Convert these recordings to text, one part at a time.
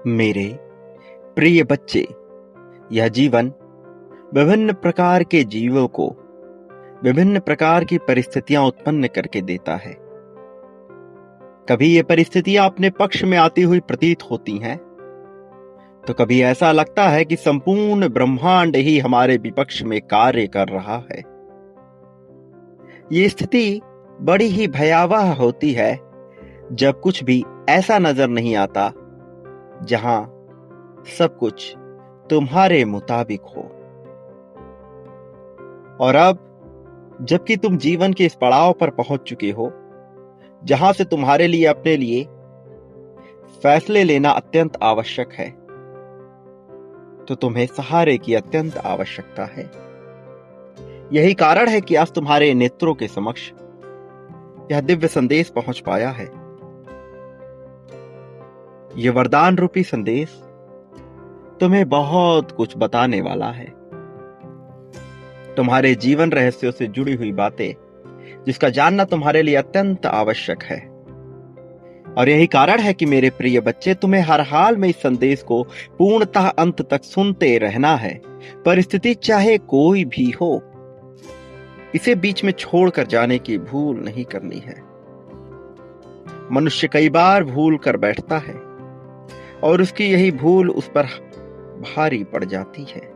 मेरे प्रिय बच्चे, यह जीवन विभिन्न प्रकार के जीवों को विभिन्न प्रकार की परिस्थितियां उत्पन्न करके देता है। कभी ये परिस्थितियां अपने पक्ष में आती हुई प्रतीत होती हैं, तो कभी ऐसा लगता है कि संपूर्ण ब्रह्मांड ही हमारे विपक्ष में कार्य कर रहा है। ये स्थिति बड़ी ही भयावह होती है जब कुछ भी ऐसा नजर नहीं आता जहां सब कुछ तुम्हारे मुताबिक हो। और अब जबकि तुम जीवन के इस पड़ाव पर पहुंच चुके हो जहां से तुम्हारे लिए अपने लिए फैसले लेना अत्यंत आवश्यक है, तो तुम्हें सहारे की अत्यंत आवश्यकता है। यही कारण है कि आज तुम्हारे नेत्रों के समक्ष यह दिव्य संदेश पहुंच पाया है। यह वरदान रूपी संदेश तुम्हें बहुत कुछ बताने वाला है, तुम्हारे जीवन रहस्यों से जुड़ी हुई बातें जिसका जानना तुम्हारे लिए अत्यंत आवश्यक है। और यही कारण है कि मेरे प्रिय बच्चे, तुम्हें हर हाल में इस संदेश को पूर्णतः अंत तक सुनते रहना है। परिस्थिति चाहे कोई भी हो, इसे बीच में छोड़कर जाने की भूल नहीं करनी है। मनुष्य कई बार भूल कर बैठता है और उसकी यही भूल उस पर भारी पड़ जाती है।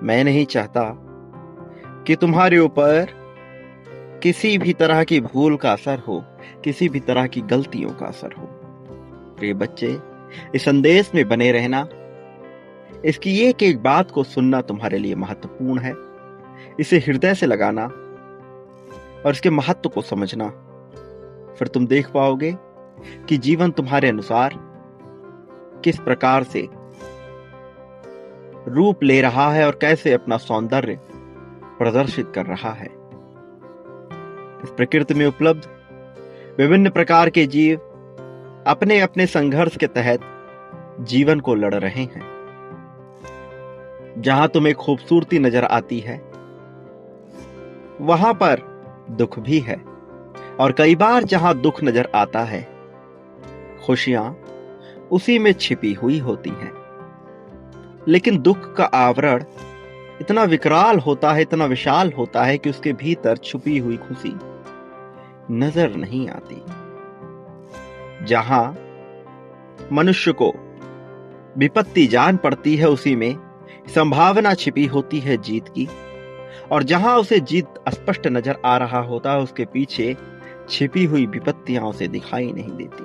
मैं नहीं चाहता कि तुम्हारे ऊपर किसी भी तरह की भूल का असर हो, किसी भी तरह की गलतियों का असर हो। प्रिय बच्चे, इस संदेश में बने रहना, इसकी एक एक बात को सुनना तुम्हारे लिए महत्वपूर्ण है। इसे हृदय से लगाना और इसके महत्व को समझना, फिर तुम देख पाओगे कि जीवन तुम्हारे अनुसार किस प्रकार से रूप ले रहा है और कैसे अपना सौंदर्य प्रदर्शित कर रहा है। इस प्रकृति में उपलब्ध विभिन्न प्रकार के जीव अपने अपने संघर्ष के तहत जीवन को लड़ रहे हैं। जहां तुम्हें खूबसूरती नजर आती है, वहां पर दुख भी है, और कई बार जहां दुख नजर आता है, खुशियां उसी में छिपी हुई होती हैं। लेकिन दुख का आवरण इतना विकराल होता है, इतना विशाल होता है कि उसके भीतर छुपी हुई खुशी नजर नहीं आती। जहां मनुष्य को विपत्ति जान पड़ती है, उसी में संभावना छिपी होती है जीत की, और जहां उसे जीत स्पष्ट नजर आ रहा होता है, उसके पीछे छिपी हुई विपत्तियां उसे दिखाई नहीं देती।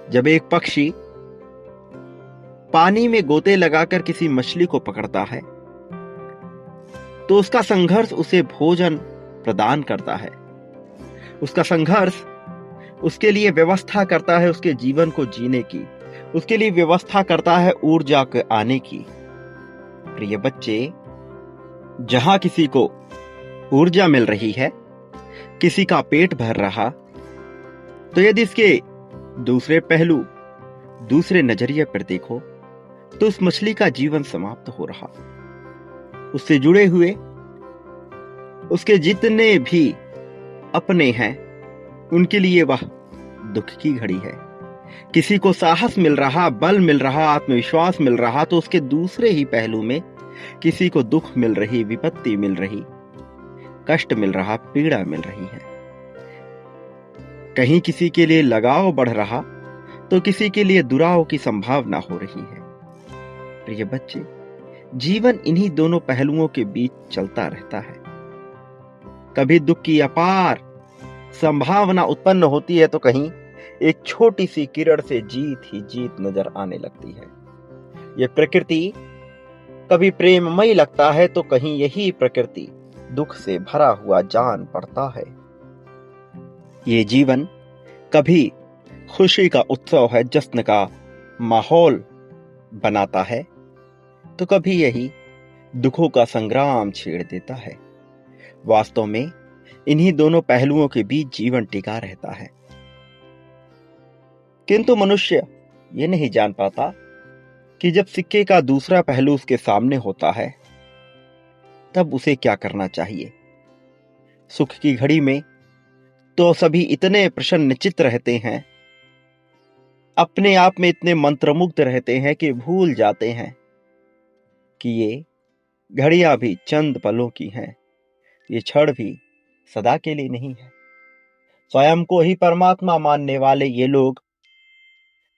जब एक पक्षी पानी में गोते लगाकर किसी मछली को पकड़ता है, तो उसका संघर्ष उसे भोजन प्रदान करता है। उसका संघर्ष उसके लिए व्यवस्था करता है उसके जीवन को जीने की, उसके लिए व्यवस्था करता है ऊर्जा के आने की। प्रिय बच्चे, जहां किसी को ऊर्जा मिल रही है, किसी का पेट भर रहा, तो यदि इसके दूसरे पहलू, दूसरे नजरिए पर देखो, तो उस मछली का जीवन समाप्त हो रहा। उससे जुड़े हुए उसके जितने भी अपने हैं, उनके लिए वह दुख की घड़ी है। किसी को साहस मिल रहा, बल मिल रहा, आत्मविश्वास मिल रहा, तो उसके दूसरे ही पहलू में किसी को दुख मिल रही, विपत्ति मिल रही, कष्ट मिल रहा, पीड़ा मिल रही है। कहीं किसी के लिए लगाव बढ़ रहा, तो किसी के लिए दुराव की संभावना हो रही है। प्रिय बच्चे, जीवन इन्हीं दोनों पहलुओं के बीच चलता रहता है। कभी दुख की अपार संभावना उत्पन्न होती है, तो कहीं एक छोटी सी किरण से जीत ही जीत नजर आने लगती है। यह प्रकृति कभी प्रेममयी लगता है, तो कहीं यही प्रकृति दुख से भरा हुआ जान पड़ता है। ये जीवन कभी खुशी का उत्सव है, जश्न का माहौल बनाता है, तो कभी यही दुखों का संग्राम छेड़ देता है। वास्तव में इन्हीं दोनों पहलुओं के बीच जीवन टिका रहता है। किंतु मनुष्य ये नहीं जान पाता कि जब सिक्के का दूसरा पहलू उसके सामने होता है, तब उसे क्या करना चाहिए। सुख की घड़ी में तो सभी इतने प्रसन्नचित्त रहते हैं, अपने आप में इतने मंत्रमुग्ध रहते हैं कि भूल जाते हैं कि ये घड़ियां भी चंद पलों की हैं, ये क्षण भी सदा के लिए नहीं है। स्वयं को ही परमात्मा मानने वाले ये लोग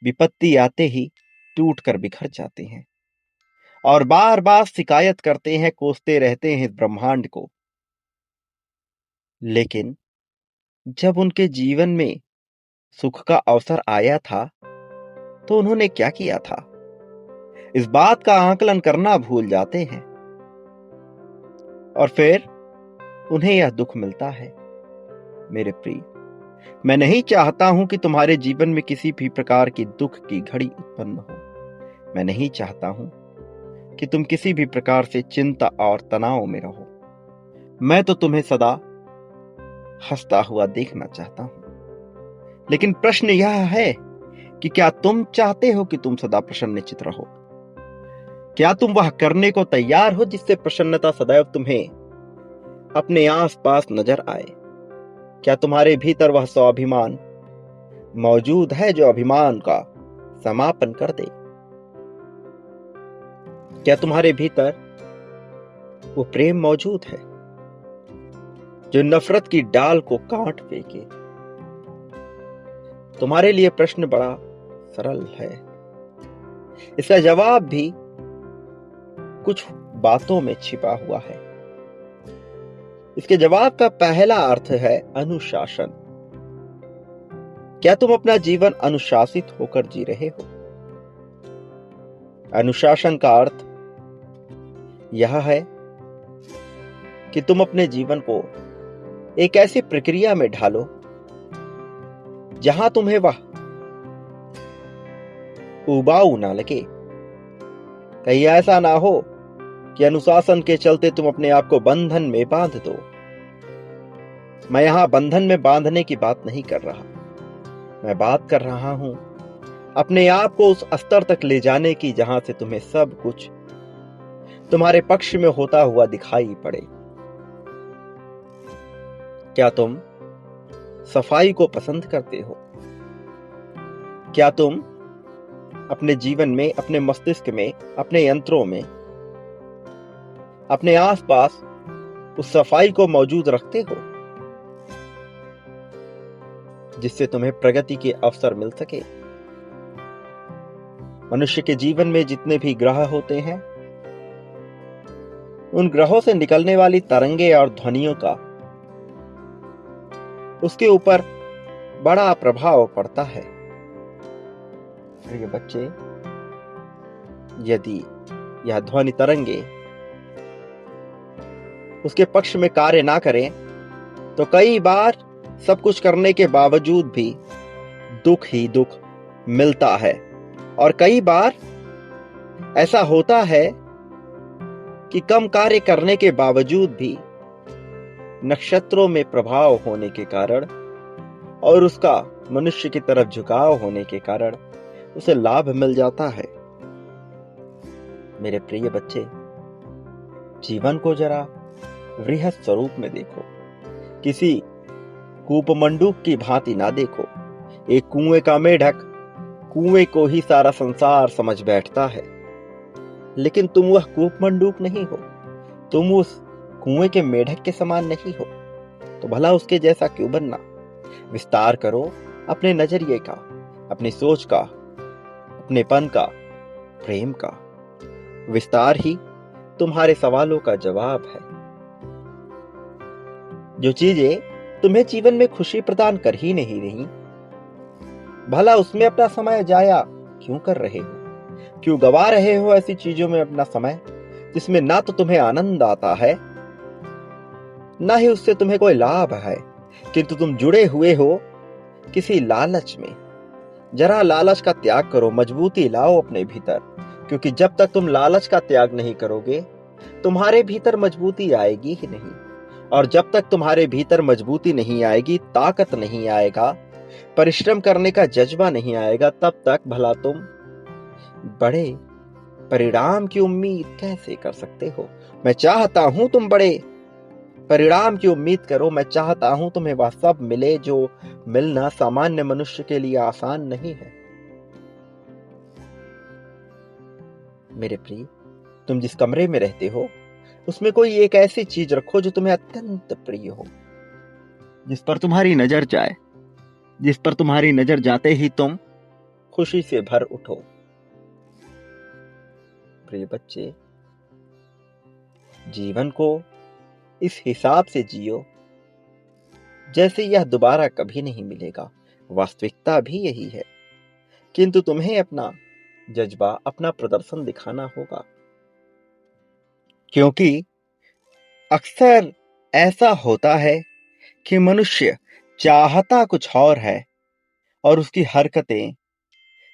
विपत्ति आते ही टूट कर बिखर जाते हैं और बार बार शिकायत करते हैं, कोसते रहते हैं इस ब्रह्मांड को। लेकिन जब उनके जीवन में सुख का अवसर आया था तो उन्होंने क्या किया था, इस बात का आकलन करना भूल जाते हैं और फिर उन्हें यह दुख मिलता है। मेरे प्रिय, मैं नहीं चाहता हूं कि तुम्हारे जीवन में किसी भी प्रकार की दुख की घड़ी उत्पन्न हो। मैं नहीं चाहता हूं कि तुम किसी भी प्रकार से चिंता और तनाव में रहो। मैं तो तुम्हें सदा हंसता हुआ देखना चाहता हूं। लेकिन प्रश्न यह है कि क्या तुम चाहते हो कि तुम सदा प्रसन्नचित्त रहो? क्या तुम वह करने को तैयार हो जिससे प्रसन्नता सदैव तुम्हें अपने आसपास नजर आए? क्या तुम्हारे भीतर वह स्वाभिमान मौजूद है जो अभिमान का समापन कर दे? क्या तुम्हारे भीतर वो प्रेम मौजूद है जो नफरत की डाल को काट फेंके? तुम्हारे लिए प्रश्न बड़ा सरल है। इसका जवाब भी कुछ बातों में छिपा हुआ है। इसके जवाब का पहला अर्थ है अनुशासन। क्या तुम अपना जीवन अनुशासित होकर जी रहे हो? अनुशासन का अर्थ यह है कि तुम अपने जीवन को एक ऐसी प्रक्रिया में ढालो जहां तुम्हें वह उबाऊ ना लगे। कहीं ऐसा ना हो कि अनुशासन के चलते तुम अपने आप को बंधन में बांध दो। मैं यहां बंधन में बांधने की बात नहीं कर रहा। मैं बात कर रहा हूं अपने आप को उस स्तर तक ले जाने की जहां से तुम्हें सब कुछ तुम्हारे पक्ष में होता हुआ दिखाई पड़े। क्या तुम सफाई को पसंद करते हो? क्या तुम अपने जीवन में, अपने मस्तिष्क में, अपने यंत्रों में, अपने आसपास उस सफाई को मौजूद रखते हो जिससे तुम्हें प्रगति के अवसर मिल सके? मनुष्य के जीवन में जितने भी ग्रह होते हैं, उन ग्रहों से निकलने वाली तरंगे और ध्वनियों का उसके ऊपर बड़ा प्रभाव पड़ता है। प्रिय बच्चे, यदि यह ध्वनि तरंगे उसके पक्ष में कार्य ना करें तो कई बार सब कुछ करने के बावजूद भी दुख ही दुख मिलता है। और कई बार ऐसा होता है कि कम कार्य करने के बावजूद भी नक्षत्रों में प्रभाव होने के कारण और उसका मनुष्य की तरफ झुकाव होने के कारण उसे लाभ मिल जाता है। मेरे प्रिय बच्चे, जीवन को जरा वृहत स्वरूप में देखो। किसी कूपमंडूक की भांति ना देखो। एक कुएं का मेढक कुएं को ही सारा संसार समझ बैठता है, लेकिन तुम वह कूपमंडूक नहीं हो। तुम उस कुएं के मेढक के समान नहीं हो, तो भला उसके जैसा क्यों बनना? विस्तार करो अपने नजरिए का, अपनी सोच का, अपनेपन का, प्रेम का। विस्तार ही तुम्हारे सवालों का जवाब है। जो चीजें तुम्हें जीवन में खुशी प्रदान कर ही नहीं रही, भला उसमें अपना समय जाया क्यों कर रहे हो? क्यों गवा रहे हो ऐसी चीजों में अपना समय जिसमें ना तो तुम्हें आनंद आता है, ना ही उससे तुम्हें कोई लाभ है, किंतु तुम जुड़े हुए हो किसी लालच में। जरा लालच का त्याग करो, मजबूती लाओ अपने भीतर, क्योंकि जब तक तुम लालच का त्याग नहीं करोगे तुम्हारे भीतर मजबूती आएगी ही नहीं। और जब तक तुम्हारे भीतर मजबूती नहीं आएगी, ताकत नहीं आएगा, परिश्रम करने का जज्बा नहीं आएगा, तब तक भला तुम बड़े परिणाम की उम्मीद कैसे कर सकते हो? मैं चाहता हूं तुम बड़े परिणाम की उम्मीद करो। मैं चाहता हूं तुम्हें वह सब मिले जो मिलना सामान्य मनुष्य के लिए आसान नहीं है। मेरे प्रिय, तुम जिस कमरे में रहते हो उसमें कोई एक ऐसी चीज रखो जो तुम्हें अत्यंत प्रिय हो, जिस पर तुम्हारी नजर जाए, जिस पर तुम्हारी नजर जाते ही तुम खुशी से भर उठो। प्रिय बच्चे, जीवन को इस हिसाब से जियो जैसे यह दोबारा कभी नहीं मिलेगा। वास्तविकता भी यही है, किंतु तुम्हें अपना जज्बा, अपना प्रदर्शन दिखाना होगा, क्योंकि अक्सर ऐसा होता है कि मनुष्य चाहता कुछ और है और उसकी हरकतें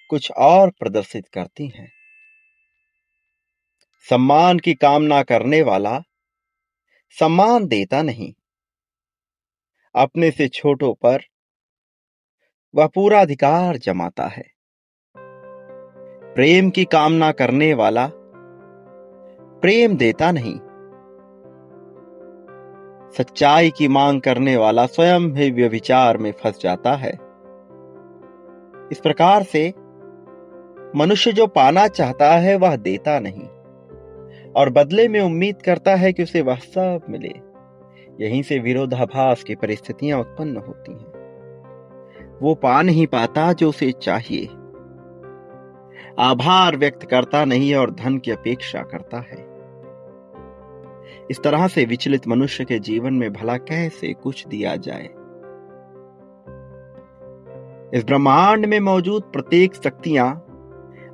कुछ और प्रदर्शित करती हैं। सम्मान की कामना करने वाला सम्मान देता नहीं, अपने से छोटों पर वह पूरा अधिकार जमाता है। प्रेम की कामना करने वाला प्रेम देता नहीं, सच्चाई की मांग करने वाला स्वयं ही व्यभिचार में फंस जाता है। इस प्रकार से मनुष्य जो पाना चाहता है वह देता नहीं और बदले में उम्मीद करता है कि उसे वह सब मिले। यहीं से विरोधाभास की परिस्थितियां उत्पन्न होती हैं। वो पा नहीं पाता जो उसे चाहिए, आभार व्यक्त करता नहीं और धन की अपेक्षा करता है। इस तरह से विचलित मनुष्य के जीवन में भला कैसे कुछ दिया जाए। इस ब्रह्मांड में मौजूद प्रत्येक शक्तियां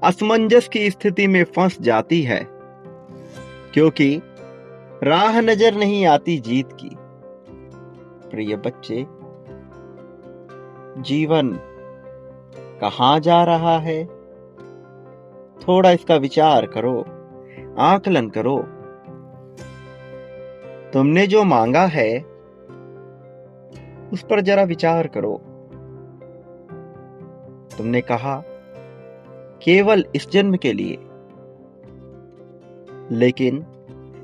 असमंजस की स्थिति में फंस जाती है, क्योंकि राह नजर नहीं आती जीत की। प्रिय बच्चे, जीवन कहां जा रहा है, थोड़ा इसका विचार करो, आकलन करो। तुमने जो मांगा है उस पर जरा विचार करो। तुमने कहा केवल इस जन्म के लिए, लेकिन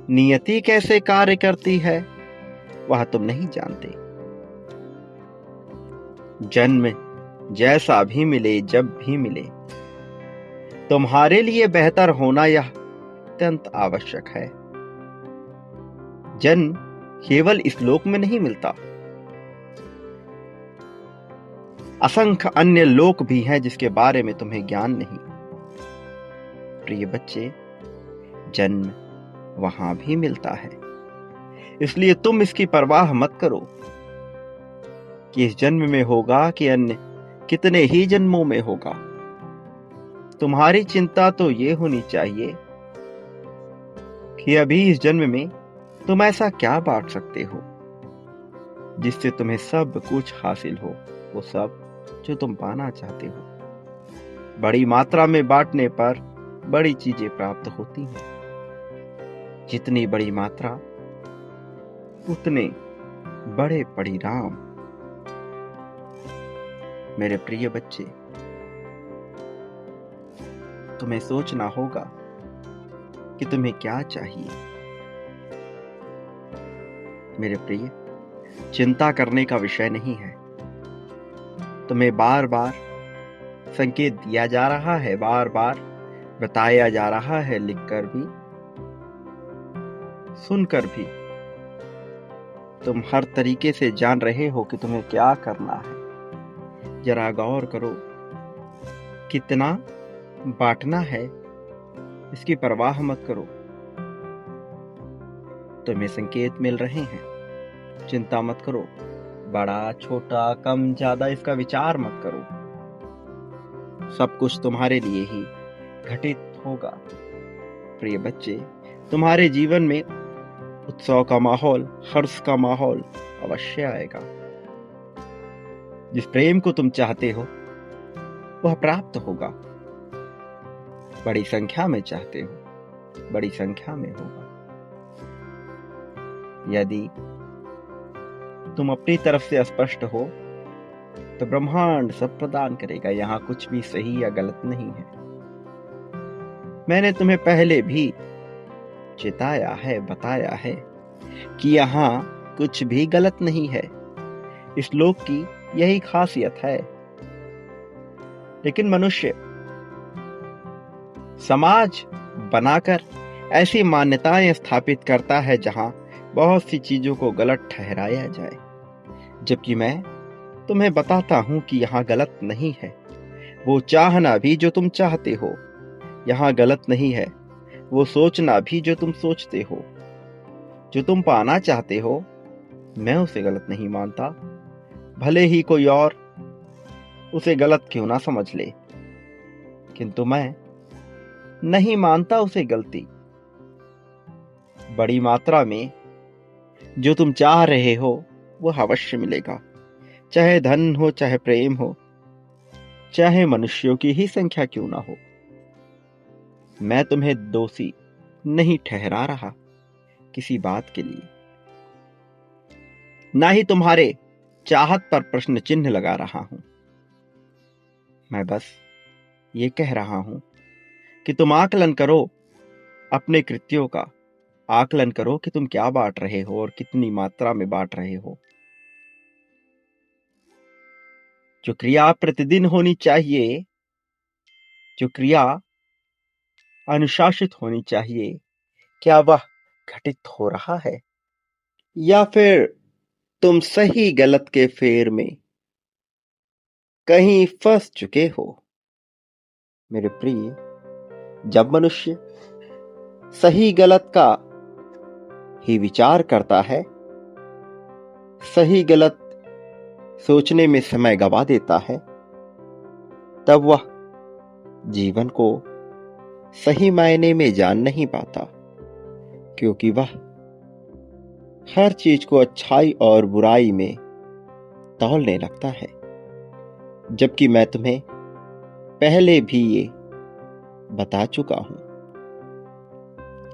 नियति कैसे कार्य करती है वह तुम नहीं जानते। जन्म जैसा भी मिले, जब भी मिले, तुम्हारे लिए बेहतर होना यह अत्यंत आवश्यक है। जन्म केवल इस लोक में नहीं मिलता, असंख्य अन्य लोक भी हैं जिसके बारे में तुम्हें ज्ञान नहीं। प्रिय बच्चे, जन्म वहां भी मिलता है, इसलिए तुम इसकी परवाह मत करो कि इस जन्म में होगा कि अन्य कितने ही जन्मों में होगा। तुम्हारी चिंता तो ये होनी चाहिए कि अभी इस जन्म में तुम ऐसा क्या बांट सकते हो जिससे तुम्हें सब कुछ हासिल हो, वो सब जो तुम पाना चाहते हो। बड़ी मात्रा में बांटने पर बड़ी चीजें प्राप्त होती हैं। जितनी बड़ी मात्रा उतने बड़े परिणाम। मेरे प्रिय बच्चे, तुम्हें सोचना होगा कि तुम्हें क्या चाहिए। मेरे प्रिय, चिंता करने का विषय नहीं है। तुम्हें बार बार संकेत दिया जा रहा है, बार बार बताया जा रहा है, लिखकर भी, सुनकर भी। तुम हर तरीके से जान रहे हो कि तुम्हें क्या करना है। जरा गौर करो, कितना बांटना है इसकी परवाह मत करो। तुम्हें संकेत मिल रहे हैं, चिंता मत करो। बड़ा छोटा कम ज्यादा इसका विचार मत करो। सब कुछ तुम्हारे लिए ही घटित होगा। प्रिय बच्चे, तुम्हारे जीवन में उत्सव का माहौल, हर्ष का माहौल अवश्य आएगा। जिस प्रेम को तुम चाहते हो वह प्राप्त होगा। बड़ी संख्या में चाहते हो, बड़ी संख्या में होगा। यदि तुम अपनी तरफ से स्पष्ट हो तो ब्रह्मांड सब प्रदान करेगा। यहां कुछ भी सही या गलत नहीं है। मैंने तुम्हें पहले भी चिताया है, बताया है कि यहां कुछ भी गलत नहीं है। इस लोक की यही खासियत है। लेकिन मनुष्य समाज बनाकर ऐसी मान्यताएं स्थापित करता है जहां बहुत सी चीजों को गलत ठहराया जाए, जबकि मैं तुम्हें बताता हूं कि यहाँ गलत नहीं है। वो चाहना भी जो तुम चाहते हो यहाँ गलत नहीं है। वो सोचना भी जो तुम सोचते हो, जो तुम पाना चाहते हो, मैं उसे गलत नहीं मानता, भले ही कोई और उसे गलत क्यों ना समझ ले, किंतु मैं नहीं मानता उसे गलती। बड़ी मात्रा में जो तुम चाह रहे हो वो अवश्य मिलेगा, चाहे धन हो, चाहे प्रेम हो, चाहे मनुष्यों की ही संख्या क्यों ना हो। मैं तुम्हें दोषी नहीं ठहरा रहा किसी बात के लिए, ना ही तुम्हारे चाहत पर प्रश्न चिन्ह लगा रहा हूं। मैं बस ये कह रहा हूं कि तुम आकलन करो अपने कृत्यों का, आकलन करो कि तुम क्या बांट रहे हो और कितनी मात्रा में बांट रहे हो। जो क्रिया प्रतिदिन होनी चाहिए, जो क्रिया अनुशासित होनी चाहिए, क्या वह घटित हो रहा है, या फिर तुम सही गलत के फेर में कहीं फंस चुके हो। मेरे प्रिय, जब मनुष्य सही गलत का ही विचार करता है, सही गलत सोचने में समय गवा देता है, तब वह जीवन को सही मायने में जान नहीं पाता, क्योंकि वह हर चीज को अच्छाई और बुराई में तौलने लगता है। जबकि मैं तुम्हें पहले भी ये बता चुका हूं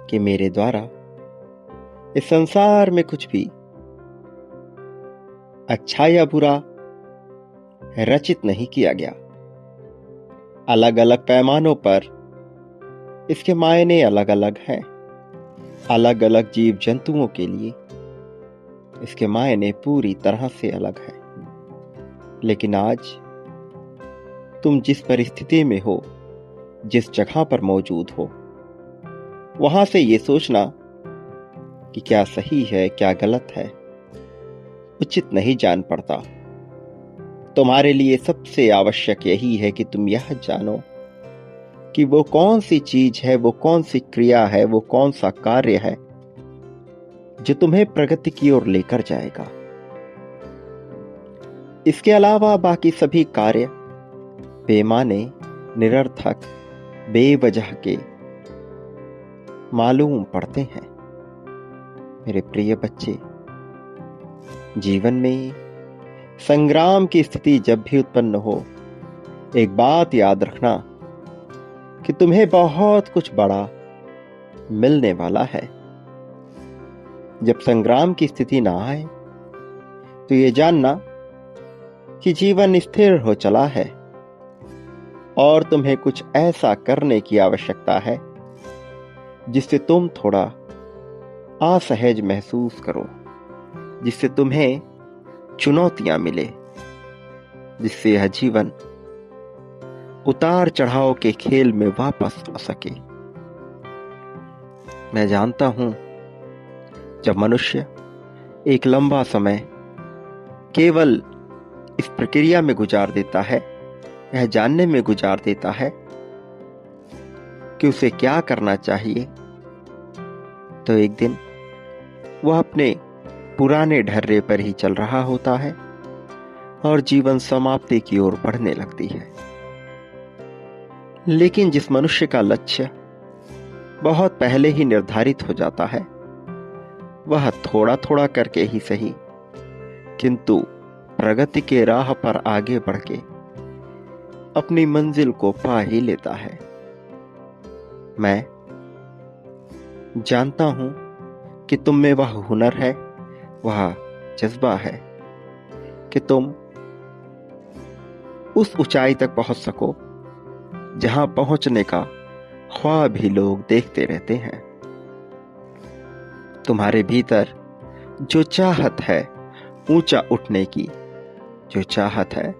कि मेरे द्वारा इस संसार में कुछ भी अच्छा या बुरा रचित नहीं किया गया। अलग अलग पैमानों पर इसके मायने अलग अलग हैं। अलग अलग जीव जंतुओं के लिए इसके मायने पूरी तरह से अलग है। लेकिन आज तुम जिस परिस्थिति में हो, जिस जगह पर मौजूद हो, वहां से ये सोचना कि क्या सही है क्या गलत है उचित नहीं जान पड़ता। तुम्हारे लिए सबसे आवश्यक यही है कि तुम यह जानो कि वो कौन सी चीज है, वो कौन सी क्रिया है, वो कौन सा कार्य है जो तुम्हें प्रगति की ओर लेकर जाएगा। इसके अलावा बाकी सभी कार्य बेमाने, निरर्थक, बेवजह के मालूम पड़ते हैं। मेरे प्रिय बच्चे, जीवन में संग्राम की स्थिति जब भी उत्पन्न हो, एक बात याद रखना कि तुम्हें बहुत कुछ बड़ा मिलने वाला है। जब संग्राम की स्थिति ना आए तो ये जानना कि जीवन स्थिर हो चला है और तुम्हें कुछ ऐसा करने की आवश्यकता है जिससे तुम थोड़ा असहज महसूस करो, जिससे तुम्हें चुनौतियां मिले, जिससे यह जीवन उतार चढ़ाव के खेल में वापस आ सके। मैं जानता हूं, जब मनुष्य एक लंबा समय केवल इस प्रक्रिया में गुजार देता है, यह जानने में गुजार देता है कि उसे क्या करना चाहिए, तो एक दिन वह अपने पुराने ढर्रे पर ही चल रहा होता है और जीवन समाप्ति की ओर बढ़ने लगती है। लेकिन जिस मनुष्य का लक्ष्य बहुत पहले ही निर्धारित हो जाता है, वह थोड़ा थोड़ा करके ही सही, किंतु प्रगति के राह पर आगे बढ़ के अपनी मंजिल को पा ही लेता है। मैं जानता हूं कि तुम में वह हुनर है, वह जज्बा है कि तुम उस ऊंचाई तक पहुंच सको जहां पहुंचने का ख्वाब भी लोग देखते रहते हैं। तुम्हारे भीतर जो चाहत है ऊंचा उठने की, जो चाहत है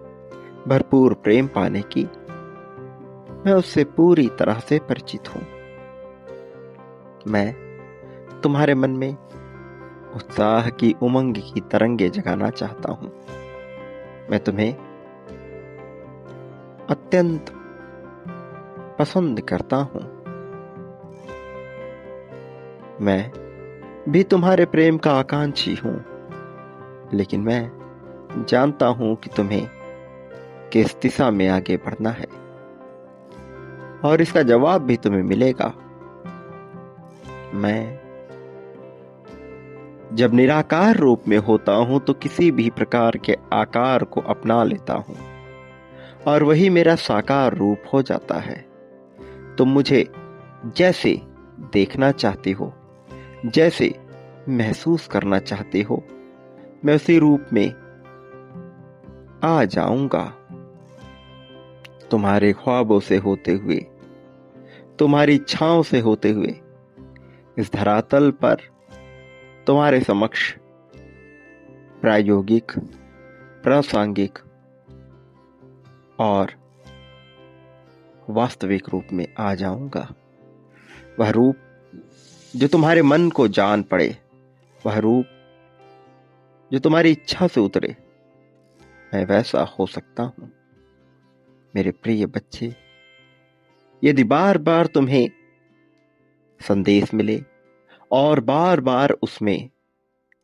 भरपूर प्रेम पाने की, मैं उससे पूरी तरह से परिचित हूं। मैं तुम्हारे मन में उत्साह की उमंग की तरंगे जगाना चाहता हूं। मैं तुम्हें अत्यंत पसंद करता हूं। मैं भी तुम्हारे प्रेम का आकांक्षी हूं, लेकिन मैं जानता हूं कि तुम्हें किस दिशा में आगे बढ़ना है और इसका जवाब भी तुम्हें मिलेगा। मैं जब निराकार रूप में होता हूं तो किसी भी प्रकार के आकार को अपना लेता हूं और वही मेरा साकार रूप हो जाता है। तुम मुझे जैसे देखना चाहते हो, जैसे महसूस करना चाहते हो, मैं उसी रूप में आ जाऊंगा। तुम्हारे ख्वाबों से होते हुए, तुम्हारी इच्छाओं से होते हुए इस धरातल पर तुम्हारे समक्ष प्रायोगिक, प्रासंगिक और वास्तविक रूप में आ जाऊंगा। वह रूप जो तुम्हारे मन को जान पड़े, वह रूप जो तुम्हारी इच्छा से उतरे, मैं वैसा हो सकता हूं। मेरे प्रिय बच्चे, यदि बार बार तुम्हें संदेश मिले और बार बार उसमें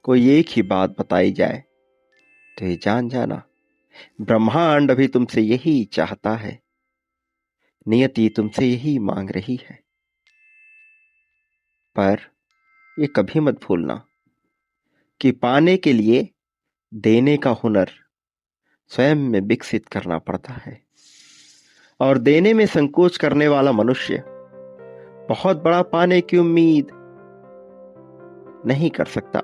कोई एक ही बात बताई जाए, तो ये जान जाना, ब्रह्मांड अभी तुमसे यही चाहता है, नियति तुमसे यही मांग रही है। पर ये कभी मत भूलना कि पाने के लिए देने का हुनर स्वयं में विकसित करना पड़ता है और देने में संकोच करने वाला मनुष्य बहुत बड़ा पाने की उम्मीद नहीं कर सकता।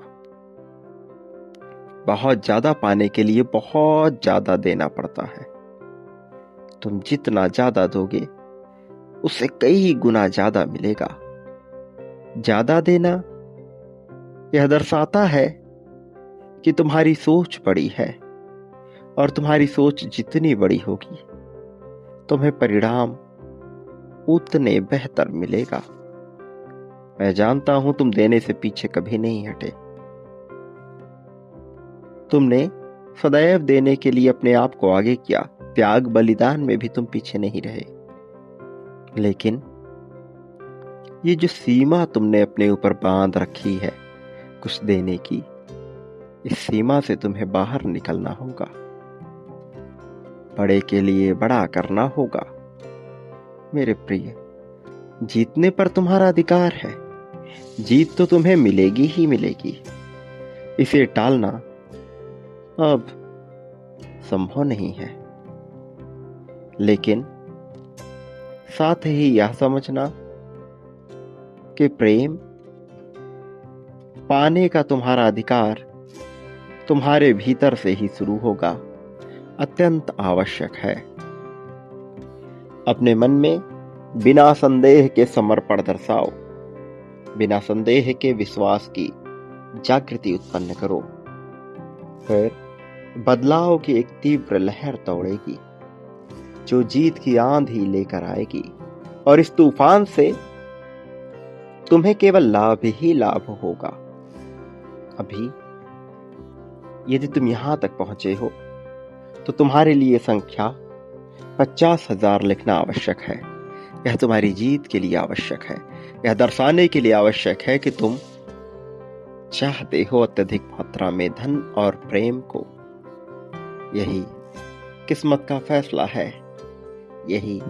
बहुत ज्यादा पाने के लिए बहुत ज्यादा देना पड़ता है। तुम जितना ज्यादा दोगे, उससे कई गुना ज्यादा मिलेगा। ज्यादा देना यह दर्शाता है कि तुम्हारी सोच बड़ी है और तुम्हारी सोच जितनी बड़ी होगी, तुम्हें परिणाम उतने बेहतर मिलेगा। मैं जानता हूं तुम देने से पीछे कभी नहीं हटे। तुमने सदैव देने के लिए अपने आप को आगे किया, त्याग बलिदान में भी तुम पीछे नहीं रहे। लेकिन ये जो सीमा तुमने अपने ऊपर बांध रखी है कुछ देने की, इस सीमा से तुम्हें बाहर निकलना होगा। बड़े के लिए बड़ा करना होगा। मेरे प्रिय, जीतने पर तुम्हारा अधिकार है। जीत तो तुम्हें मिलेगी ही मिलेगी। इसे टालना अब संभव नहीं है। लेकिन साथ ही यह समझना कि प्रेम पाने का तुम्हारा अधिकार तुम्हारे भीतर से ही शुरू होगा, अत्यंत आवश्यक है। अपने मन में बिना संदेह के समर्पण दर्शाओ, बिना संदेह के विश्वास की जागृति उत्पन्न करो। फिर बदलाव की एक तीव्र लहर दौड़ेगी जो जीत की आंधी लेकर आएगी और इस तूफान से तुम्हें केवल लाभ ही लाभ होगा। अभी यदि तुम यहां तक पहुंचे हो तो तुम्हारे लिए संख्या 50,000 लिखना आवश्यक है। यह तुम्हारी जीत के लिए आवश्यक है। यह दर्शाने के लिए आवश्यक है कि तुम चाहते हो अत्यधिक मात्रा में धन और प्रेम को। यही किस्मत का फैसला है, यही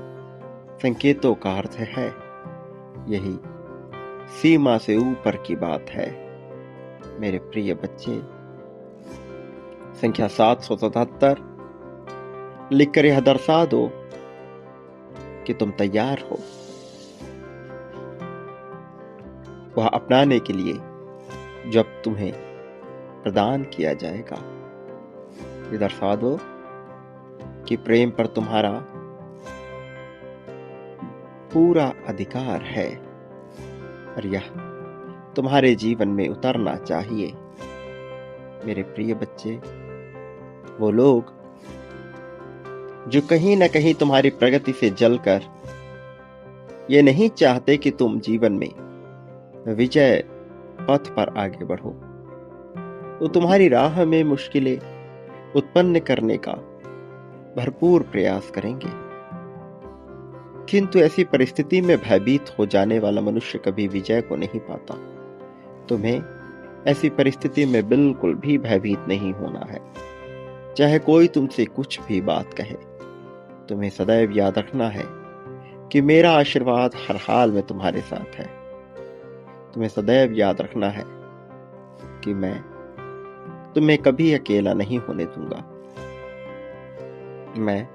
संकेतों का अर्थ है, यही सीमा से ऊपर की बात है। मेरे प्रिय बच्चे, संख्या 777 लिखकर यह दर्शा दो कि तुम तैयार हो वह अपनाने के लिए जब तुम्हें प्रदान किया जाएगा। ये दर्शा दो कि प्रेम पर तुम्हारा पूरा अधिकार है और यह तुम्हारे जीवन में उतरना चाहिए। मेरे प्रिय बच्चे, वो लोग जो कहीं ना कहीं तुम्हारी प्रगति से जलकर ये नहीं चाहते कि तुम जीवन में विजय पथ पर आगे बढ़ो। वो तुम्हारी राह में मुश्किलें उत्पन्न करने का भरपूर प्रयास करेंगे, किंतु ऐसी परिस्थिति में भयभीत हो जाने वाला मनुष्य कभी विजय को नहीं पाता। तुम्हें ऐसी परिस्थिति में बिल्कुल भी भयभीत नहीं होना है। चाहे कोई तुमसे कुछ भी बात कहे, तुम्हें सदैव याद रखना है कि मेरा आशीर्वाद हर हाल में तुम्हारे साथ है। तुम्हें सदैव याद रखना है कि मैं तुम्हें कभी अकेला नहीं होने दूंगा। मैं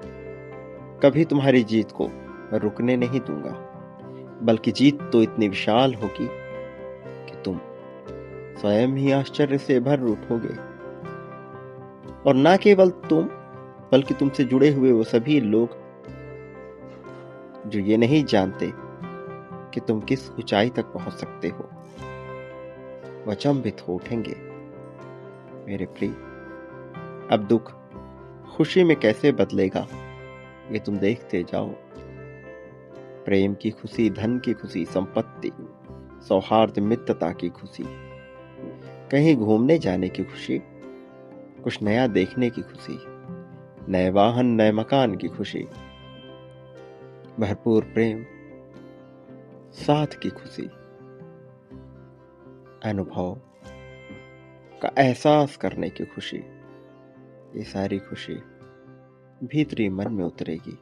कभी तुम्हारी जीत को रुकने नहीं दूंगा, बल्कि जीत तो इतनी विशाल होगी कि तुम स्वयं ही आश्चर्य से भर उठोगे। और ना केवल तुम, बल्कि तुमसे जुड़े हुए वो सभी लोग जो ये नहीं जानते कि तुम किस ऊंचाई तक पहुंच सकते हो, वो अचंभित हो उठेंगे। मेरे प्रिय, अब दुख खुशी में कैसे बदलेगा ये तुम देखते जाओ। प्रेम की खुशी, धन की खुशी, संपत्ति, सौहार्द, मित्रता की खुशी, कहीं घूमने जाने की खुशी, कुछ नया देखने की खुशी, नए वाहन, नए मकान की खुशी, भरपूर प्रेम, साथ की खुशी, अनुभव का एहसास करने की खुशी, ये सारी खुशी भीतरी मन में उतरेगी,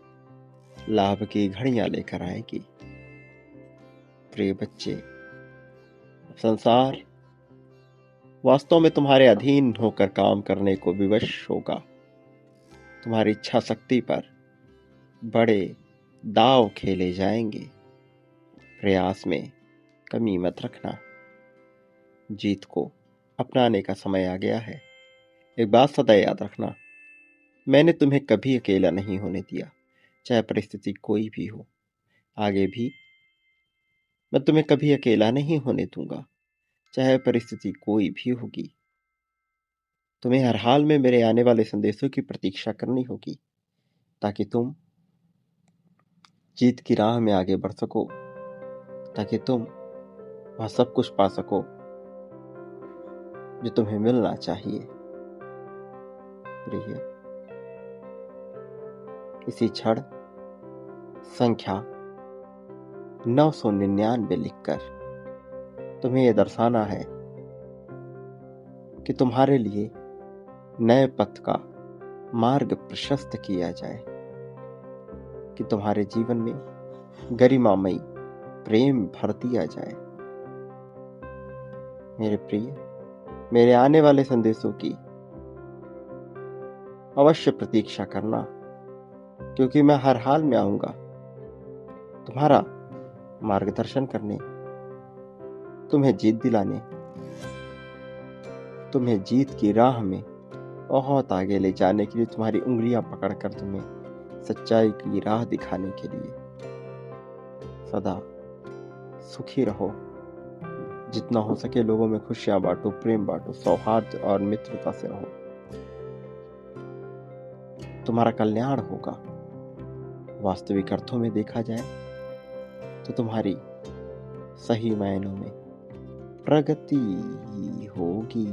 लाभ की घड़ियां लेकर आएगी। प्रिय बच्चे, संसार वास्तव में तुम्हारे अधीन होकर काम करने को विवश होगा। तुम्हारी इच्छा शक्ति पर बड़े दांव खेले जाएंगे। प्रयास में कमी मत रखना। जीत को अपनाने का समय आ गया है। एक बात सदा याद रखना, मैंने तुम्हें कभी अकेला नहीं होने दिया, चाहे परिस्थिति कोई भी हो। आगे भी मैं तुम्हें कभी अकेला नहीं होने दूंगा, चाहे परिस्थिति कोई भी होगी। तुम्हें हर हाल में मेरे आने वाले संदेशों की प्रतीक्षा करनी होगी, ताकि तुम जीत की राह में आगे बढ़ सको, ताकि तुम वह सब कुछ पा सको जो तुम्हें मिलना चाहिए। प्रिय, इसी क्षण संख्या 999 लिखकर तुम्हें यह दर्शाना है कि तुम्हारे लिए नए पथ का मार्ग प्रशस्त किया जाए, कि तुम्हारे जीवन में गरिमामयी प्रेम भर दिया जाए। मेरे प्रिय, मेरे आने वाले संदेशों की अवश्य प्रतीक्षा करना, क्योंकि मैं हर हाल में आऊंगा तुम्हारा मार्गदर्शन करने, तुम्हें जीत दिलाने, तुम्हें जीत की राह में बहुत आगे ले जाने के लिए, तुम्हारी उंगलियां पकड़कर तुम्हें सच्चाई की राह दिखाने के लिए। सदा सुखी रहो, जितना हो सके लोगों में खुशियां बांटो, प्रेम बांटो, सौहार्द और मित्रता से रहो। तुम्हारा कल्याण होगा। वास्तविक अर्थों में देखा जाए तो तुम्हारी सही मायनों में प्रगति होगी।